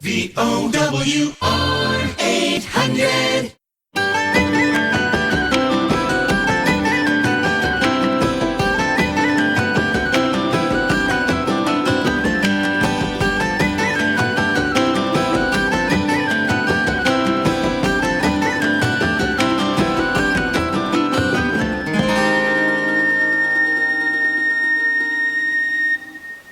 VOWR800.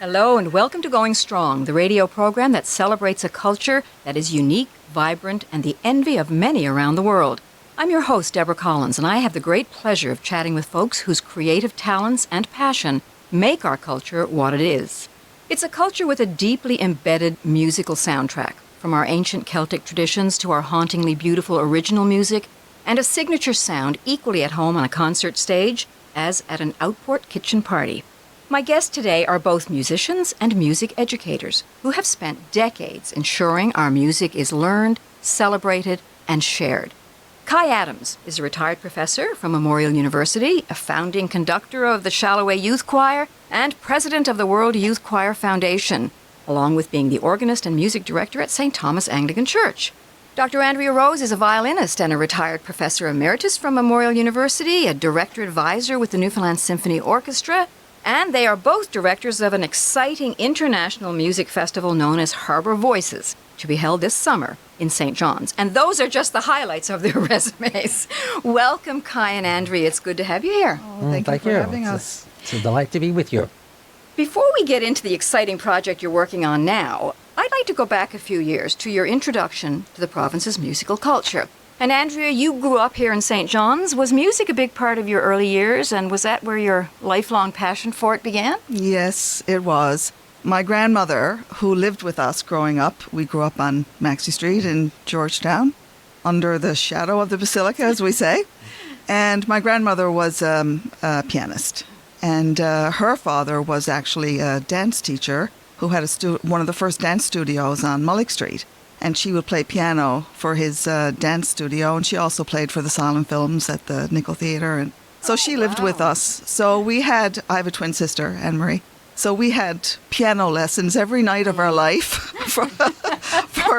Hello and welcome to Going Strong, the radio program that celebrates a culture that is unique, vibrant, and the envy of many around the world. I'm your host, Deborah Collins, and I have the great pleasure of chatting with folks whose creative talents and passion make our culture what it is. It's a culture with a deeply embedded musical soundtrack, from our ancient Celtic traditions to our hauntingly beautiful original music, and a signature sound equally at home on a concert stage as at an outport kitchen party. My guests today are both musicians and music educators who have spent decades ensuring our music is learned, celebrated, and shared. Kai Adams is a retired professor from Memorial University, a founding conductor of the Shalloway Youth Choir, and president of the World Youth Choir Foundation, along with being the organist and music director at St. Thomas Anglican Church. Dr. Andrea Rose is a violinist and a retired professor emeritus from Memorial University, a director advisor with the Newfoundland Symphony Orchestra, and they are both directors of an exciting international music festival known as Harbor Voices, to be held this summer in St. John's. And those are just the highlights of their resumes. Welcome, Kai and Andrea. It's good to have you here. Oh, thank you for having us. It's a delight to be with you. Before we get into the exciting project you're working on now, I'd like to go back a few years to your introduction to the province's musical culture. And Andrea, you grew up here in St. John's. Was music a big part of your early years, and was that where your lifelong passion for it began? Yes, it was. My grandmother, who lived with us growing up, we grew up on Maxey Street in Georgetown, under the shadow of the Basilica, as we say. And my grandmother was a pianist. And her father was actually a dance teacher who had one of the first dance studios on Mullick Street. And she would play piano for his dance studio, and she also played for the silent films at the Nickel Theatre. And so she lived with us. So I have a twin sister, Anne-Marie. So we had piano lessons every night of our life for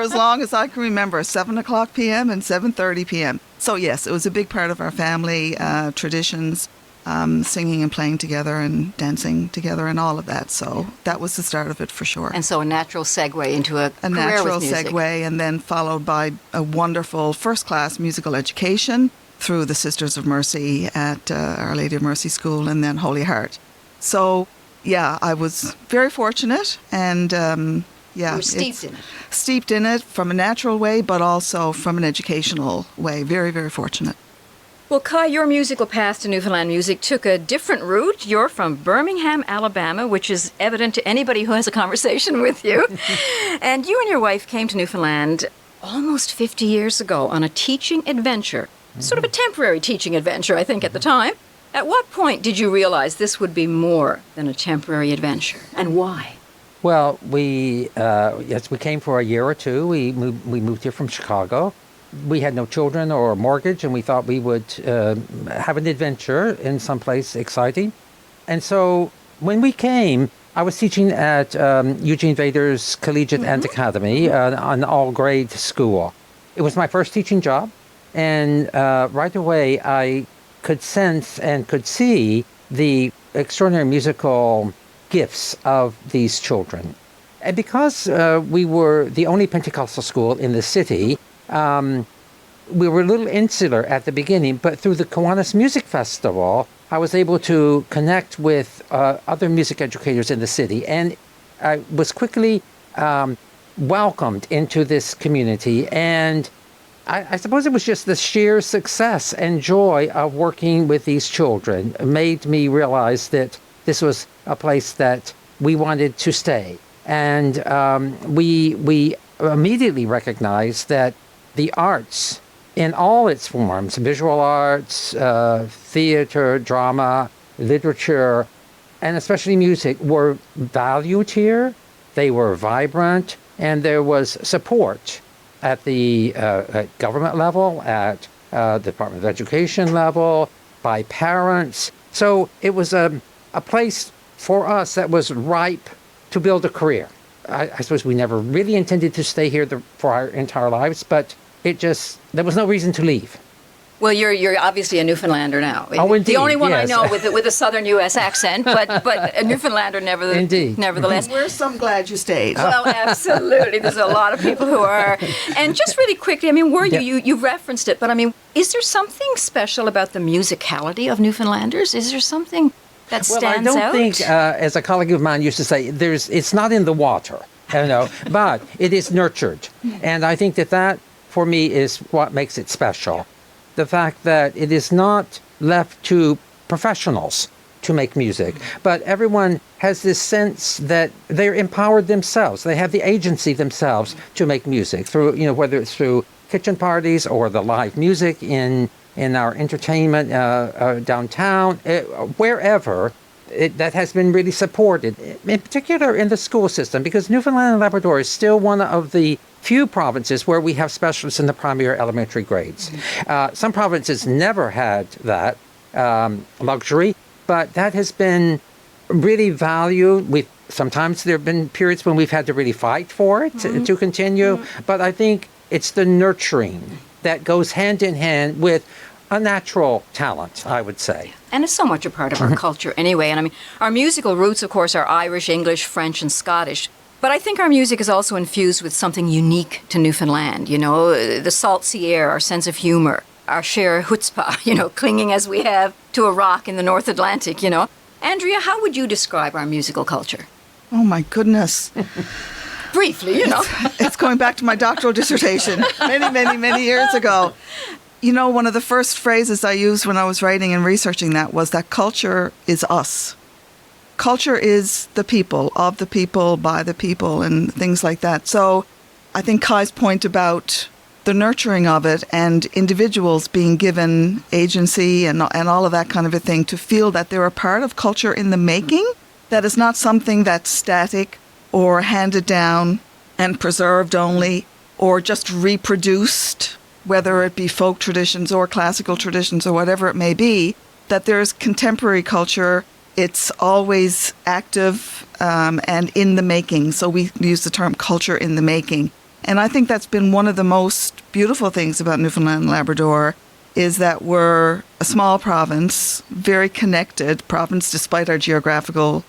as long as I can remember, 7 o'clock p.m. and 7:30 p.m. So yes, it was a big part of our family traditions. Singing and playing together and dancing together and all of that. So that was the start of it for sure. And so a natural segue into a career natural with music. segue, and then followed by a wonderful first-class musical education through the Sisters of Mercy at Our Lady of Mercy School and then Holy Heart. So, yeah, I was very fortunate and you were steeped in it. Steeped in it from a natural way, but also from an educational way. Very, very fortunate. Well, Kai, your musical path to Newfoundland music took a different route. You're from Birmingham, Alabama, which is evident to anybody who has a conversation with you. And you and your wife came to Newfoundland almost 50 years ago on a teaching adventure, sort of a temporary teaching adventure, I think, at the time. At what point did you realize this would be more than a temporary adventure, and why? Well, we came for a year or two. We moved here from Chicago. We had no children or mortgage, and we thought we would have an adventure in someplace exciting. And so when we came, I was teaching at Eugene Vader's Collegiate and Academy, an all-grade school. It was my first teaching job, and right away I could sense and could see the extraordinary musical gifts of these children. And because we were the only Pentecostal school in the city, we were a little insular at the beginning, but through the Kiwanis Music Festival, I was able to connect with other music educators in the city, and I was quickly welcomed into this community. And I suppose it was just the sheer success and joy of working with these children made me realize that this was a place that we wanted to stay. And we immediately recognized that the arts in all its forms, visual arts, theater, drama, literature, and especially music, were valued here. They were vibrant, and there was support at the government level, at the Department of Education level, by parents. So it was a place for us that was ripe to build a career. I suppose we never really intended to stay here for our entire lives, but there was no reason to leave. Well, you're obviously a Newfoundlander now. Oh, indeed, the only one yes. I know with a southern U.S. accent, but a Newfoundlander Indeed. nevertheless. We're so glad you stayed. Well, absolutely. There's a lot of people who are. And just really quickly, I mean, you referenced it, but I mean, is there something special about the musicality of Newfoundlanders? Is there something that stands out? Well, I don't think, as a colleague of mine used to say, it's not in the water, but it is nurtured. And I think that for me is what makes it special. The fact that it is not left to professionals to make music, but everyone has this sense that they're empowered themselves. They have the agency themselves to make music through, whether it's through kitchen parties or the live music in our entertainment downtown, wherever. That has been really supported, in particular in the school system, because Newfoundland and Labrador is still one of the few provinces where we have specialists in the primary elementary grades. Some provinces never had that luxury, but that has been really valued. Sometimes there have been periods when we've had to really fight for it to continue, but I think it's the nurturing that goes hand in hand with a natural talent, I would say. And it's so much a part of our culture anyway. And I mean, our musical roots, of course, are Irish, English, French, and Scottish. But I think our music is also infused with something unique to Newfoundland, the salt sea air, our sense of humor, our sheer chutzpah, clinging as we have to a rock in the North Atlantic, Andrea, how would you describe our musical culture? Oh, my goodness. Briefly, It's going back to my doctoral dissertation many years ago. One of the first phrases I used when I was writing and researching that was that culture is us. Culture is the people, of the people, by the people, and things like that. So I think Kai's point about the nurturing of it and individuals being given agency and all of that kind of a thing to feel that they're a part of culture in the making, that is not something that's static or handed down and preserved only or just reproduced, whether it be folk traditions or classical traditions or whatever it may be, that there's contemporary culture. It's always active and in the making. So we use the term culture in the making. And I think that's been one of the most beautiful things about Newfoundland and Labrador is that we're a small province, very connected province despite our geographical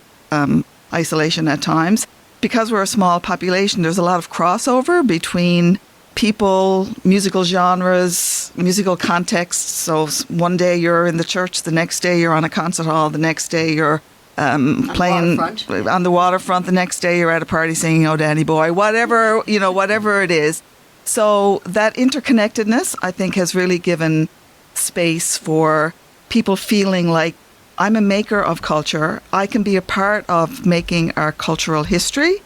isolation at times. Because we're a small population, there's a lot of crossover between people, musical genres, musical contexts. So one day you're in the church, the next day you're on a concert hall, the next day you're playing on the waterfront, the next day you're at a party singing "Oh Danny Boy," whatever it is. So that interconnectedness, I think, has really given space for people feeling like I'm a maker of culture. I can be a part of making our cultural history,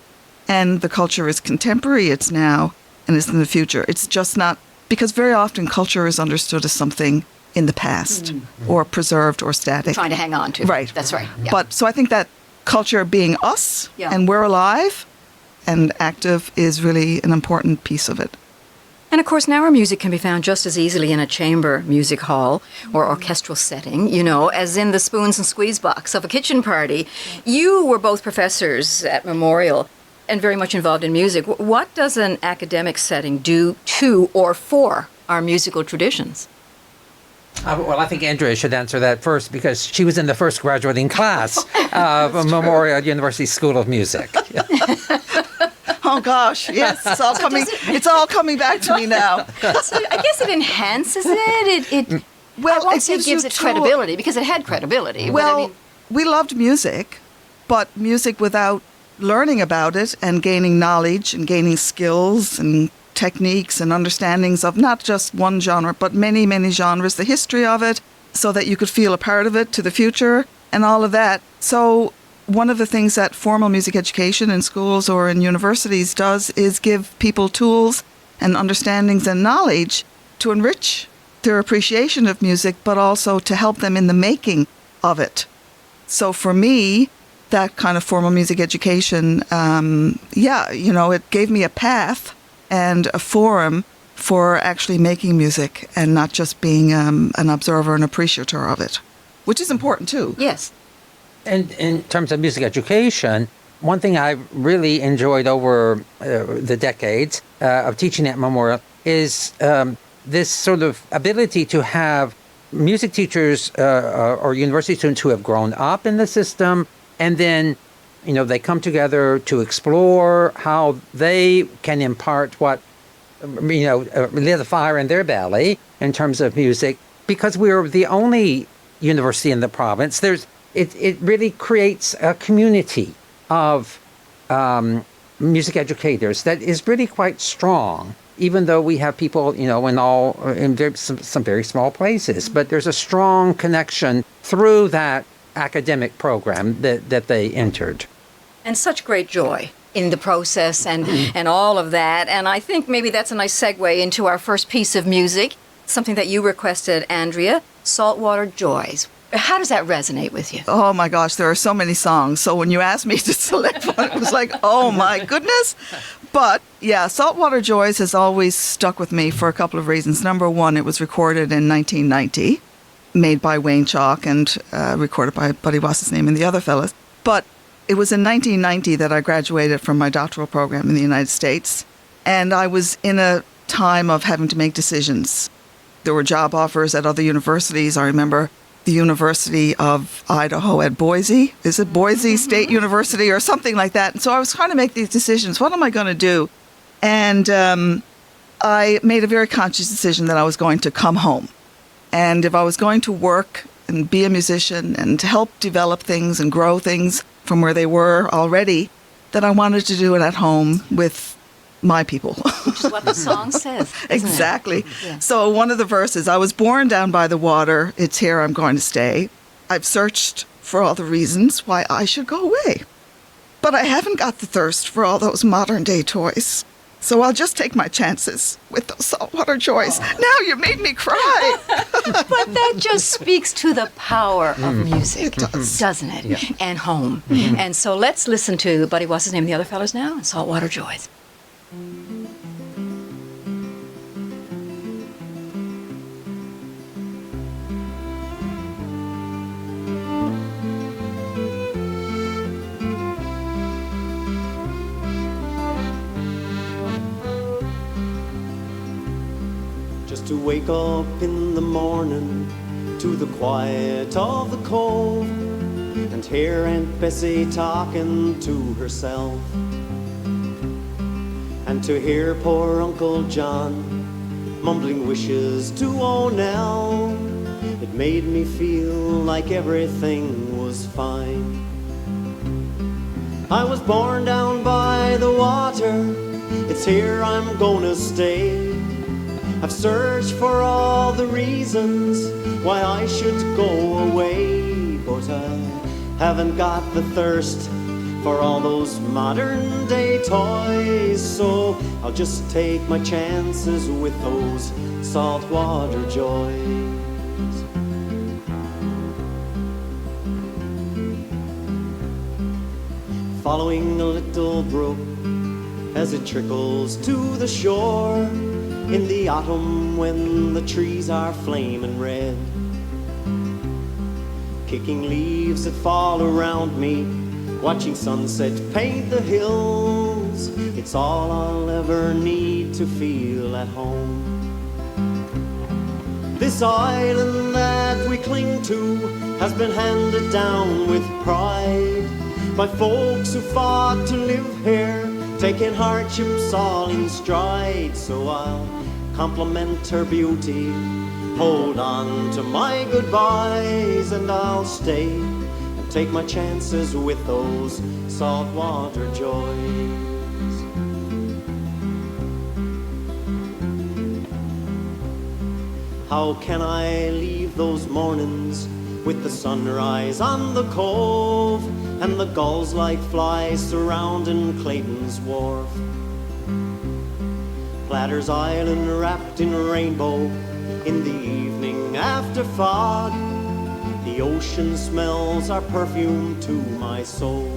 and the culture is contemporary, it's now, and it's in the future. It's just not, because very often culture is understood as something in the past or preserved or static. Trying to hang on to. Right. That's right. Yeah. But so I think that culture being us and we're alive and active is really an important piece of it. And of course, now our music can be found just as easily in a chamber music hall or orchestral setting, as in the spoons and squeeze box of a kitchen party. You were both professors at Memorial and very much involved in music. What does an academic setting do to or for our musical traditions? Well, I think Andrea should answer that first because she was in the first graduating class of Memorial University School of Music. Oh gosh, yes, it's all coming back to me now. So I guess it enhances it. I won't say it gives it credibility because it had credibility. Well, we loved music, but music without learning about it and gaining knowledge and gaining skills and techniques and understandings of not just one genre, but many, many genres, the history of it, so that you could feel a part of it to the future and all of that. So one of the things that formal music education in schools or in universities does is give people tools and understandings and knowledge to enrich their appreciation of music, but also to help them in the making of it. So for me, that kind of formal music education, it gave me a path and a forum for actually making music and not just being an observer and appreciator of it, which is important too. Yes. And in terms of music education, One thing I've really enjoyed over the decades of teaching at Memorial is this sort of ability to have music teachers or university students who have grown up in the system, and then, they come together to explore how they can impart what, lit a fire in their belly in terms of music. Because we're the only university in the province, it really creates a community of music educators that is really quite strong, even though we have people, in some very small places. But there's a strong connection through that academic program that they entered. And such great joy in the process and all of that. And I think maybe that's a nice segue into our first piece of music, something that you requested, Andrea, Saltwater Joys. How does that resonate with you? Oh my gosh, there are so many songs. So when you asked me to select one, it was like, oh my goodness. But yeah, Saltwater Joys has always stuck with me for a couple of reasons. Number one, it was recorded in 1990, made by Wayne Chalk and recorded by Buddy What's-His-Name and the other fellas. But it was in 1990 that I graduated from my doctoral program in the United States. And I was in a time of having to make decisions. There were job offers at other universities. I remember the University of Idaho at Boise. Is it Boise State University or something like that? And so I was trying to make these decisions. What am I going to do? And I made a very conscious decision that I was going to come home. And if I was going to work and be a musician and to help develop things and grow things from where they were already, that I wanted to do it at home with my people. Which is what the song says. Exactly. Yeah. So one of the verses, I was born down by the water. It's here I'm going to stay. I've searched for all the reasons why I should go away. But I haven't got the thirst for all those modern day toys. So I'll just take my chances with those saltwater joys. Oh. Now you made me cry. But that just speaks to the power of music, It does. Doesn't it? Yeah. And home. And so let's listen to Buddy What's-His-Name, the other fellas now, and Saltwater Joys. Just to wake up in the morning to the quiet of the cove and hear Aunt Bessie talking to herself, and to hear poor Uncle John mumbling wishes to O'Nell. It made me feel like everything was fine. I was born down by the water, it's here I'm gonna stay. I've searched for all the reasons why I should go away, but I haven't got the thirst for all those modern day toys. So I'll just take my chances with those saltwater joys. Following a little brook as it trickles to the shore in the autumn when the trees are flaming red, kicking leaves that fall around me, watching sunset paint the hills. It's all I'll ever need to feel at home. This island that we cling to has been handed down with pride by folks who fought to live here, taking hardships all in stride. So I'll compliment her beauty, hold on to my goodbyes, and I'll stay and take my chances with those saltwater joys. How can I leave those mornings with the sunrise on the cove and the gulls like flies surrounding Clayton's Wharf? Platter's Island wrapped in rainbow in the evening after fog. The ocean smells are perfume to my soul.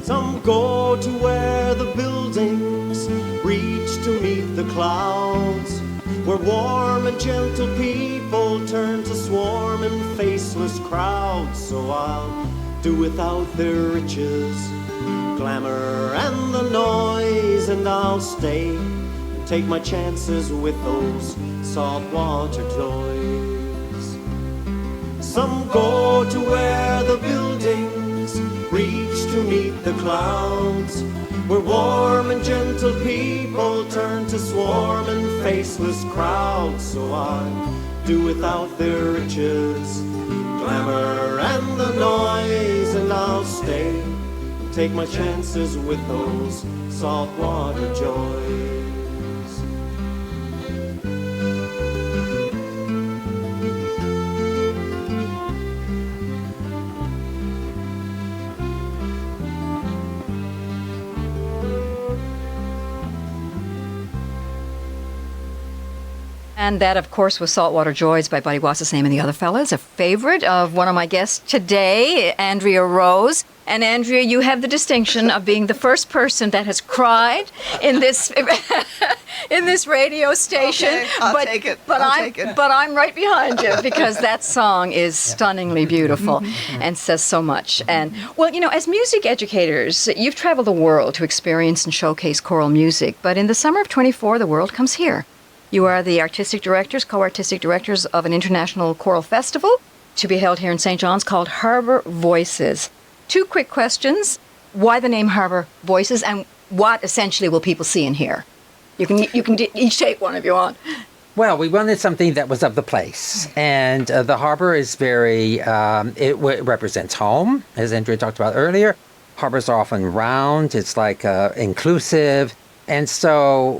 Some go to where the buildings reach to meet the clouds, where warm and gentle people turn to swarm in faceless crowds. So I'll do without their riches, glamour and the noise, and I'll stay and take my chances with those saltwater joys. Some go to where the buildings reach to meet the clouds, where warm and gentle people turn to swarm and faceless crowds. So I do without their riches, glamour and the noise, and I'll stay and take my chances with those saltwater joys. And that, of course, was Saltwater Joys by Buddy Wassesame and the Other Fellas, a favorite of one of my guests today, Andrea Rose. And Andrea, you have the distinction of being the first person that has cried in this in this radio station. Okay, I'll take it. But I'll take it. But I'm right behind you because that song is stunningly beautiful and says so much. And well, you know, as music educators, you've traveled the world to experience and showcase choral music. But in the summer of 24, the world comes here. You are the co-artistic directors of an international choral festival to be held here in St. John's called Harbor Voices. Two quick questions. Why the name Harbor Voices, and what essentially will people see and hear? You can each take one if you want. Well, we wanted something that was of the place. And the harbor is very, it represents home, as Andrea talked about earlier. Harbors are often round. It's like inclusive. And so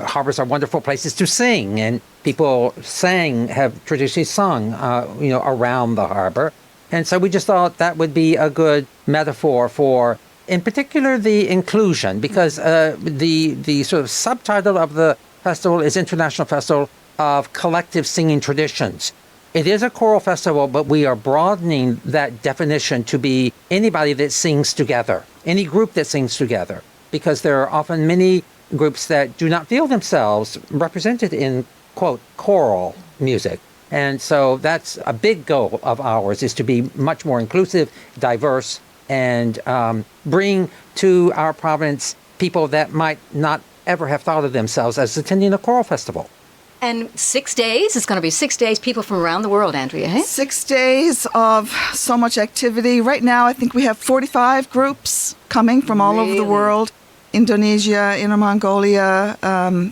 harbors are wonderful places to sing, and people have traditionally sung, around the harbor. And so we just thought that would be a good metaphor for, in particular, the inclusion, because the sort of subtitle of the festival is International Festival of Collective Singing Traditions. It is a choral festival, but we are broadening that definition to be anybody that sings together, any group that sings together. Because there are often many groups that do not feel themselves represented in, quote, choral music. And so that's a big goal of ours, is to be much more inclusive, diverse, and bring to our province people that might not ever have thought of themselves as attending a choral festival. And 6 days? It's going to be 6 days, people from around the world, Andrea, hey? 6 days of so much activity. Right now, I think we have 45 groups coming from all over the world. Indonesia, Inner Mongolia,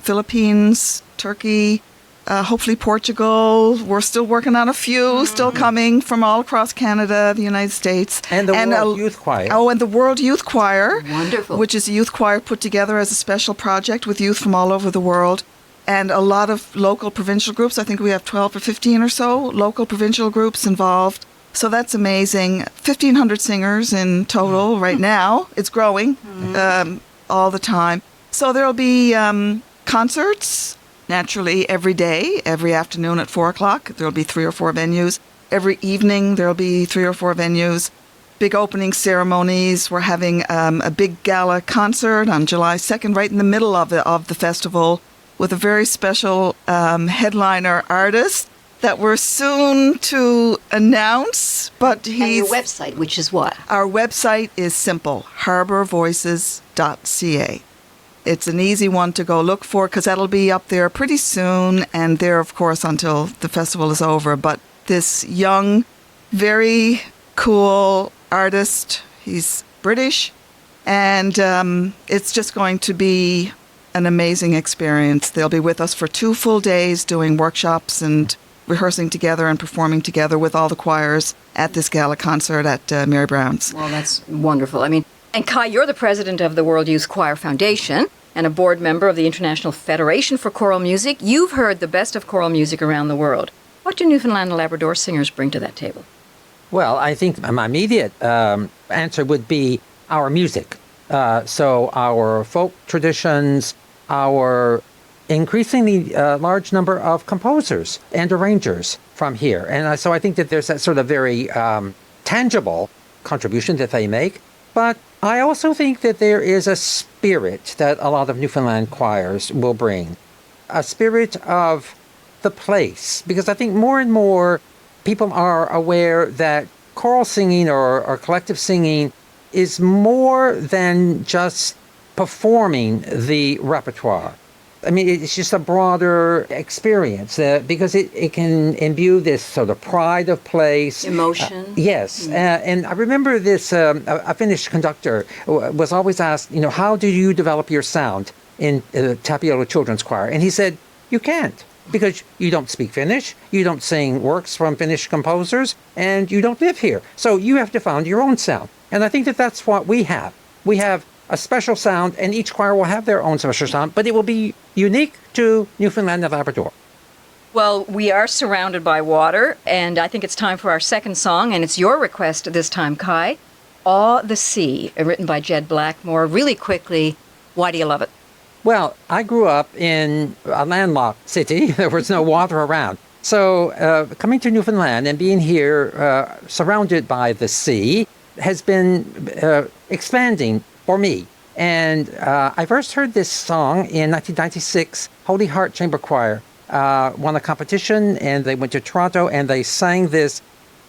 Philippines, Turkey, hopefully Portugal. We're still working on a few, still coming from all across Canada, the United States. And the World Youth Choir. Oh, and the World Youth Choir. Wonderful. Which is a youth choir put together as a special project with youth from all over the world. And a lot of local provincial groups. I think we have 12 or 15 or so local provincial groups involved. So that's amazing. 1,500 singers in total right now. It's growing all the time. So there'll be concerts, naturally, every day, every afternoon at 4 o'clock. There'll be 3 or 4 venues. Every evening, there'll be 3 or 4 venues. Big opening ceremonies. We're having a big gala concert on July 2nd, right in the middle of the festival, with a very special headliner artist that we're soon to announce. But And your website, which is what? Our website is simple, harborvoices.ca. It's an easy one to go look for because that'll be up there pretty soon, and there, of course, until the festival is over. But this young, very cool artist, he's British, and it's just going to be an amazing experience. They'll be with us for 2 full days doing workshops and rehearsing together and performing together with all the choirs at this gala concert at Mary Brown's. Well, that's wonderful. I mean, and Kai, you're the president of the World Youth Choir Foundation and a board member of the International Federation for Choral Music. You've heard the best of choral music around the world. What do Newfoundland and Labrador singers bring to that table? Well, I think my immediate answer would be our music. So our folk traditions, our increasingly large number of composers and arrangers from here. And so I think that there's that sort of very tangible contribution that they make. But I also think that there is a spirit that a lot of Newfoundland choirs will bring, a spirit of the place. Because I think more and more people are aware that choral singing or collective singing is more than just performing the repertoire. I mean, it's just a broader experience because it can imbue this sort of pride of place. Emotion. Yes. And I remember this, a Finnish conductor was always asked, how do you develop your sound in Tapiola Children's Choir? And he said, you can't, because you don't speak Finnish, you don't sing works from Finnish composers, and you don't live here. So you have to find your own sound. And I think that that's what we have. We have a special sound, and each choir will have their own special sound, but it will be unique to Newfoundland and Labrador. Well, we are surrounded by water, and I think it's time for our second song, and it's your request this time, Kai. Awe the Sea, written by Jed Blackmore. Really quickly, why do you love it? Well, I grew up in a landlocked city. There was no water around. So coming to Newfoundland and being here surrounded by the sea has been expanding for me. And I first heard this song in 1996. Holy Heart Chamber Choir won a competition, and they went to Toronto, and they sang this.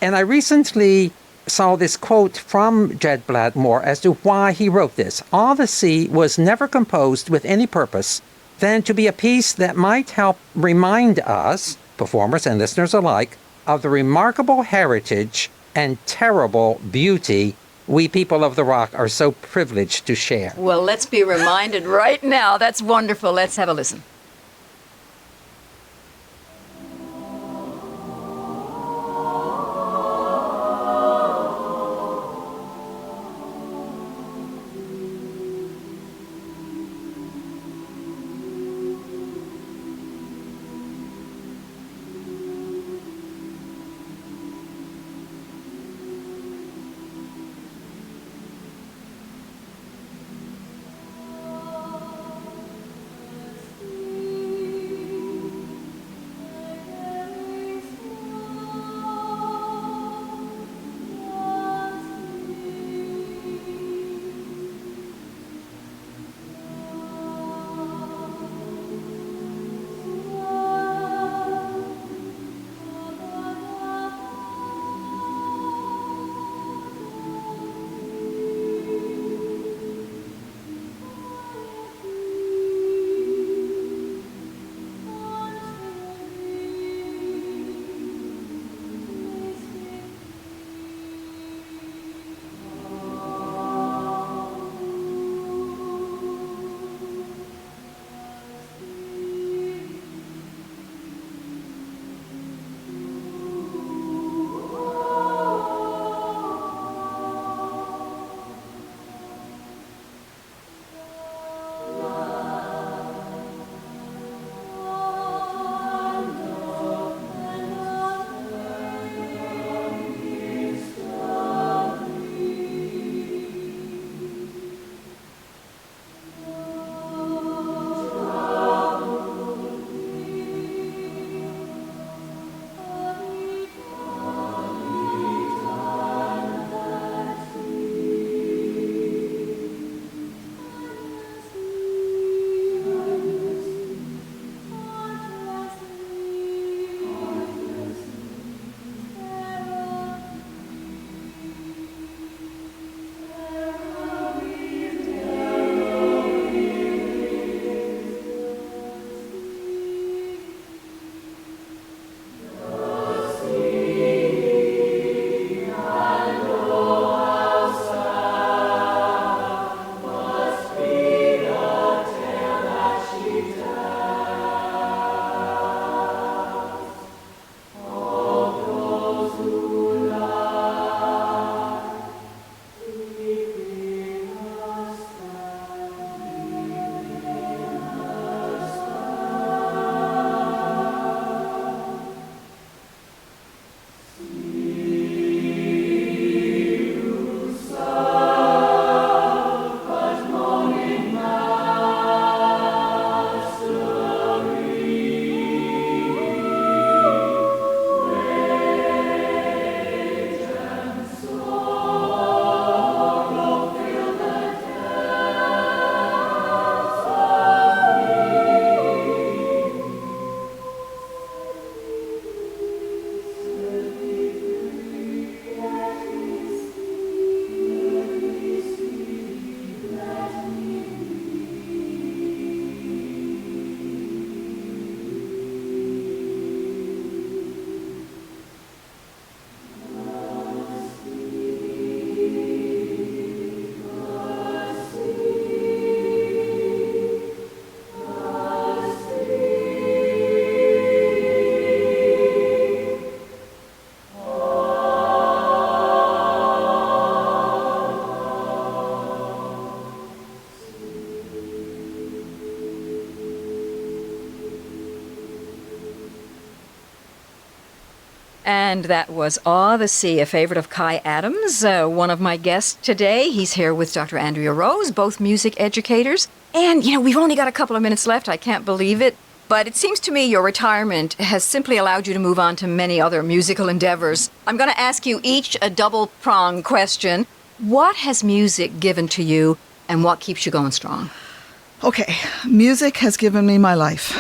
And I recently saw this quote from Jed Blackmore as to why he wrote this. Awe the Sea was never composed with any purpose than to be a piece that might help remind us, performers and listeners alike, of the remarkable heritage and terrible beauty we people of the rock are so privileged to share. Well, let's be reminded right now. That's wonderful. Let's have a listen. And that was Awe the Sea, a favorite of Kai Adams, one of my guests today. He's here with Dr. Andrea Rose, both music educators. And, we've only got a couple of minutes left. I can't believe it. But it seems to me your retirement has simply allowed you to move on to many other musical endeavors. I'm going to ask you each a double-pronged question. What has music given to you, and what keeps you going strong? Okay, music has given me my life.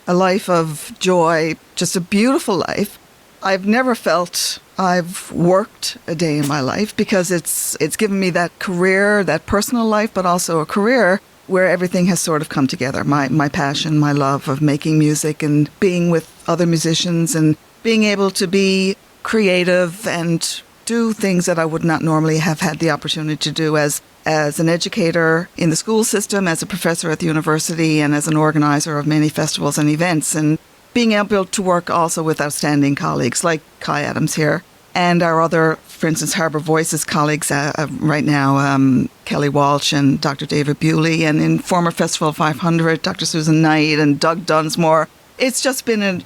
A life of joy, just a beautiful life. I've never felt I've worked a day in my life because it's given me that career, that personal life, but also a career where everything has sort of come together. My passion, my love of making music and being with other musicians and being able to be creative and do things that I would not normally have had the opportunity to do as an educator in the school system, as a professor at the university, and as an organizer of many festivals and events. And being able to work also with outstanding colleagues like Kai Adams here and our other, for instance, Harbour Voices colleagues right now, Kelly Walsh and Dr. David Bewley, and in former Festival 500, Dr. Susan Knight and Doug Dunsmore. It's just been,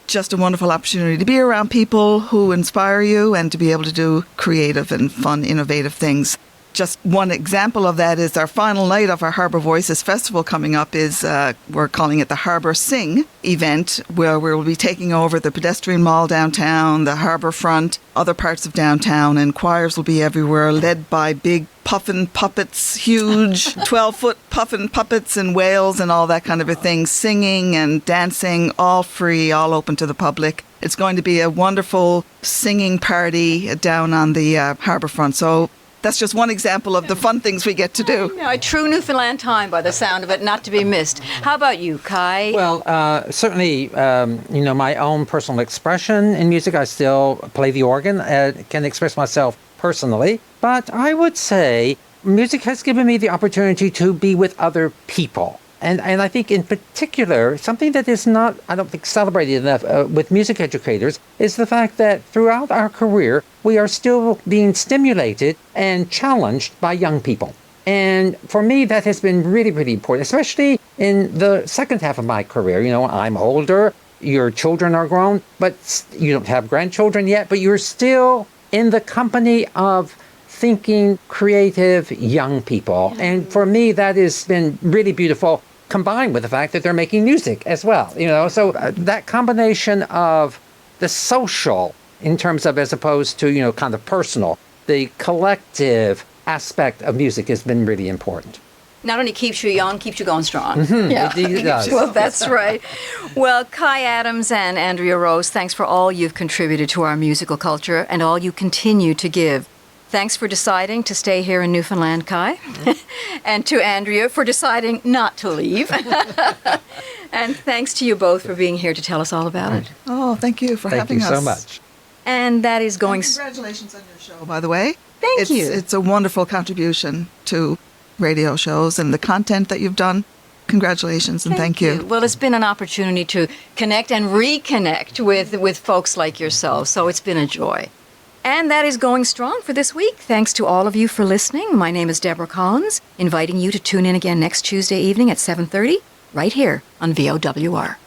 just a wonderful opportunity to be around people who inspire you and to be able to do creative and fun, innovative things. Just one example of that is our final night of our Harbour Voices Festival coming up is, we're calling it the Harbour Sing event, where we'll be taking over the pedestrian mall downtown, the harbour front, other parts of downtown, and choirs will be everywhere, led by big puffin puppets, huge 12-foot puffin puppets and whales and all that kind of a thing, singing and dancing, all free, all open to the public. It's going to be a wonderful singing party down on the harbour front. So that's just one example of the fun things we get to do. A true Newfoundland time by the sound of it, not to be missed. How about you, Kai? Well, certainly, my own personal expression in music. I still play the organ, can express myself personally. But I would say music has given me the opportunity to be with other people. And I think in particular, something that is not, I don't think, celebrated enough with music educators is the fact that throughout our career, we are still being stimulated and challenged by young people. And for me, that has been really, really important, especially in the second half of my career. I'm older, your children are grown, but you don't have grandchildren yet, but you're still in the company of thinking, creative young people. And for me, that has been really beautiful, combined with the fact that they're making music as well. So that combination of the social in terms of, as opposed to, kind of personal, the collective aspect of music has been really important. Not only keeps you young, keeps you going strong. Indeed it does. Well, that's right. Well, Kai Adams and Andrea Rose, thanks for all you've contributed to our musical culture and all you continue to give. Thanks for deciding to stay here in Newfoundland, Kai. And to Andrea for deciding not to leave. And thanks to you both for being here to tell us all about it. Oh, thank you for having us. Thank you so much. And that is going... Congratulations on your show, by the way. Thank you. It's a wonderful contribution to radio shows and the content that you've done. Congratulations and thank you. Well, it's been an opportunity to connect and reconnect with folks like yourselves, so it's been a joy. And that is going strong for this week. Thanks to all of you for listening. My name is Deborah Collins, inviting you to tune in again next Tuesday evening at 7:30, right here on VOWR.